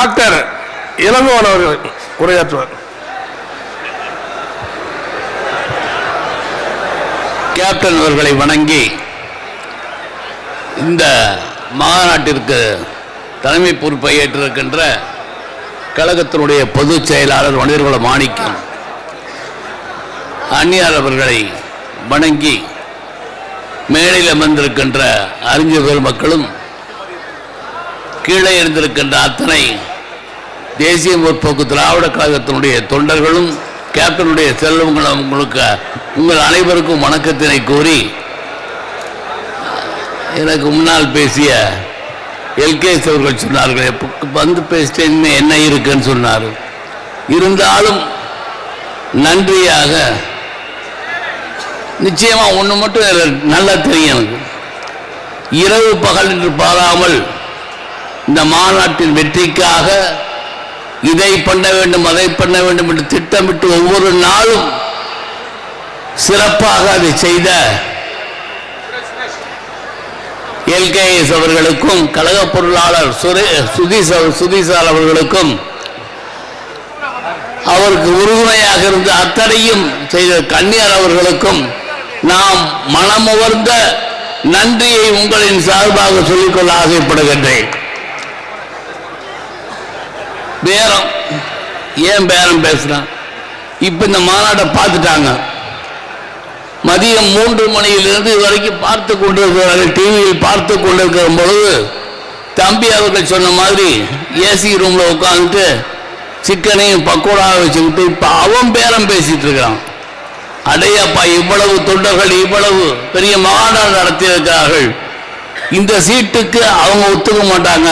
Doctor Elangovan அவர்கள் உரையாற்றுவார். Captain அவர்களை வணங்கி இந்த மாநாட்டிற்கு தலைமை பொறுப்பை ஏற்றிருக்கின்ற கழகத்தினுடைய பொதுச் செயலாளர் வணிகர்குல மாணிக்கம் அந்நியார் அவர்களை வணங்கி மேடையில் அமர்ந்திருக்கின்ற அறிஞர் பெருமக்களும் கீழே இருந்திருக்கின்ற அத்தனை தேசிய முற்போக்கு திராவிட கழகத்தினுடைய தொண்டர்களும் கேப்டனுடைய செல்வங்களும் உங்களுக்கு உங்கள் அனைவருக்கும் வணக்கத்தினை கூறி, எனக்கு முன்னால் பேசிய எல்கேஎஸ் அவர்கள் சொன்னார்கள், வந்து பேசிட்டேன் என்ன இருக்குன்னு சொன்னார். இருந்தாலும் நன்றியாக நிச்சயமா ஒன்று மட்டும் நல்லா தெரியும் எனக்கு, இரவு பகல் என்று பாராமல் இந்த மாநாட்டின் வெற்றிக்காக இதை பண்ண வேண்டும் அதை பண்ண வேண்டும் என்று திட்டமிட்டு ஒவ்வொரு நாளும் சிறப்பாக அதை செய்த எல்கேஎஸ் அவர்களுக்கும் கழக பொருளாளர் சுதீசால் அவர்களுக்கும் அவருக்கு உறுதுணையாக இருந்த அத்தனையும் செய்த கன்னியார் அவர்களுக்கும் நாம் மனமுவர்ந்த நன்றியை உங்களின் சார்பாக சொல்லிக்கொள்ள ஆசைப்படுகின்றேன். பேரம் ஏன் பேரம் பேசுறான்? இப்ப இந்த மாநாட்டை பார்த்துட்டாங்க. மதியம் 3 மணியிலிருந்து இதுவரைக்கும் பார்த்து கொண்டிருக்கிறார்கள், டிவியில் பார்த்து கொண்டிருக்கிற பொழுது தம்பி அவர்கள் சொன்ன மாதிரி ஏசி ரூம்ல உட்காந்துட்டு சிக்கனையும் பக்கோடாவை வச்சுக்கிட்டு இப்ப அவன் பேரம் பேசிட்டு இருக்கான். அடையப்பா, இவ்வளவு தொண்டர்கள் இவ்வளவு பெரிய மாநாடு நடத்தியிருக்கிறார்கள், இந்த சீட்டுக்கு அவங்க ஒத்துக்க மாட்டாங்க,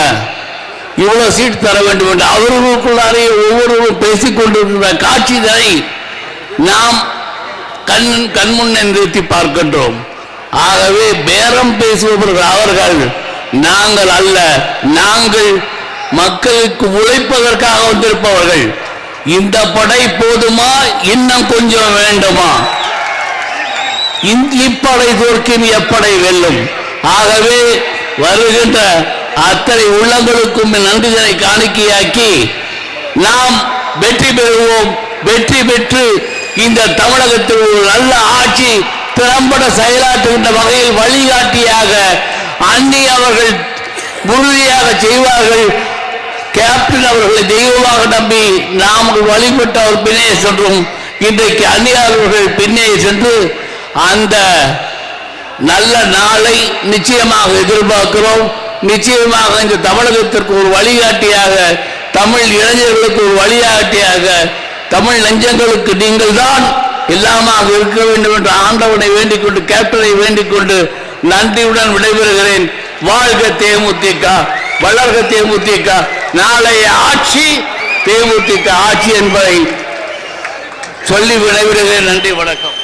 இவ்வளவு சீட் தர வேண்டும் என்று அவர்களுக்குள்ளாரே ஒவ்வொருவரும் பேசிக்கொண்டிருக்கிற காட்சிகளை நாம் கண்முன்னே நிறுத்தி பார்க்கின்றோம். ஆகவே பேரம் பேசுபவர்கள் அவர்கள், நாங்கள் அல்ல. நாங்கள் மக்களுக்கு உழைப்பதற்காக வந்திருப்பவர்கள். இந்த படை போதுமா, இன்னும் கொஞ்சம் வேண்டுமா? இப்படை தோற்கும் எப்படை வெல்லும். ஆகவே வருகின்ற அத்தனை உள்ளங்களுக்கும் நன்றிதனை காணிக்கையாக்கி நாம் வெற்றி பெறுவோம். வெற்றி பெற்று இந்த தமிழகத்தில் ஒரு நல்ல ஆட்சி திறம்பட செயலாற்றுகின்ற வகையில் வழிகாட்டியாக அன்னி அவர்கள் உறுதியாக செய்வார்கள். கேப்டன் அவர்களை தெய்வமாக நம்பி நாம் வழிபட்ட அவர் பின்னே சென்றோம். இன்றைக்கு அந்நியார் அவர்கள் பின்னே சென்று அந்த நல்ல நாளை நிச்சயமாக எதிர்பார்க்கிறோம். நிச்சயமாக இந்த தமிழகத்திற்கு ஒரு வழிகாட்டியாக, தமிழ் இளைஞர்களுக்கு ஒரு வழிகாட்டியாக, தமிழ் நெஞ்சங்களுக்கு நீங்கள் தான் எல்லாமாக இருக்க வேண்டும் என்று ஆண்டவனை வேண்டிக் கொண்டு, கேப்டனை வேண்டிக் கொண்டு நன்றியுடன் விடைபெறுகிறேன். வாழ்க தேமுதிக, வளர்க தேமுதிக, நாளைய ஆட்சி தேமுதிக ஆட்சி என்பதை சொல்லி விடைபெறுகிறேன். நன்றி, வணக்கம்.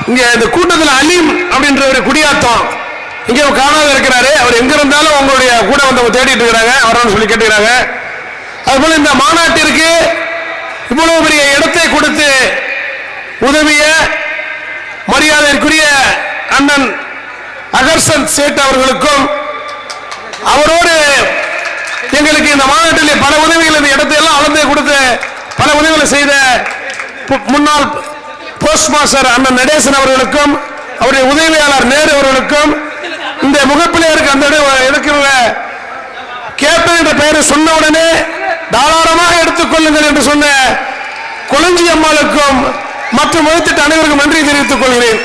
இங்க இந்த கூட்டத்தில் அலீம் அப்படின்ற ஒரு குடியாத்தம் இங்க காணாத இருக்கிறாரு. அவர் எங்க இருந்தாலும் உங்களுடைய கூட வந்து தேடிட்டு இருக்கிறாங்க, அவரான்னு சொல்லி கேட்டுக்கிறாங்க. அதுபோல இந்த மாநாட்டிற்கு இவ்வளவு பெரிய இடத்தை கொடுத்து உதவிய மரியாதைக்குரிய அண்ணன் அகர்சன் சேட் அவர்களுக்கும், அவரோடு எங்களுக்கு இந்த மாநாட்டில் பல உதவிகள், இந்த இடத்தை எல்லாம் அளந்து கொடுத்து பல உதவிகளை செய்த முன்னாள் போஸ்ட் மாஸ்டர் அண்ணன் நடேசன் அவர்களுக்கும், அவருடைய உதவியாளர் நேரு அவர்களுக்கும், இந்த முகப்பிள்ளையருக்கு அந்த இருக்கிற கேப்டன் என்ற பெயரை சொன்ன உடனே தாராளமாக எடுத்துக்கொள்ளுங்கள் என்று சொன்ன கொளஞ்சி அம்மாளுக்கும் மற்றும் மொழித்திட்ட அனைவருக்கும் நன்றி தெரிவித்துக் கொள்கிறேன்.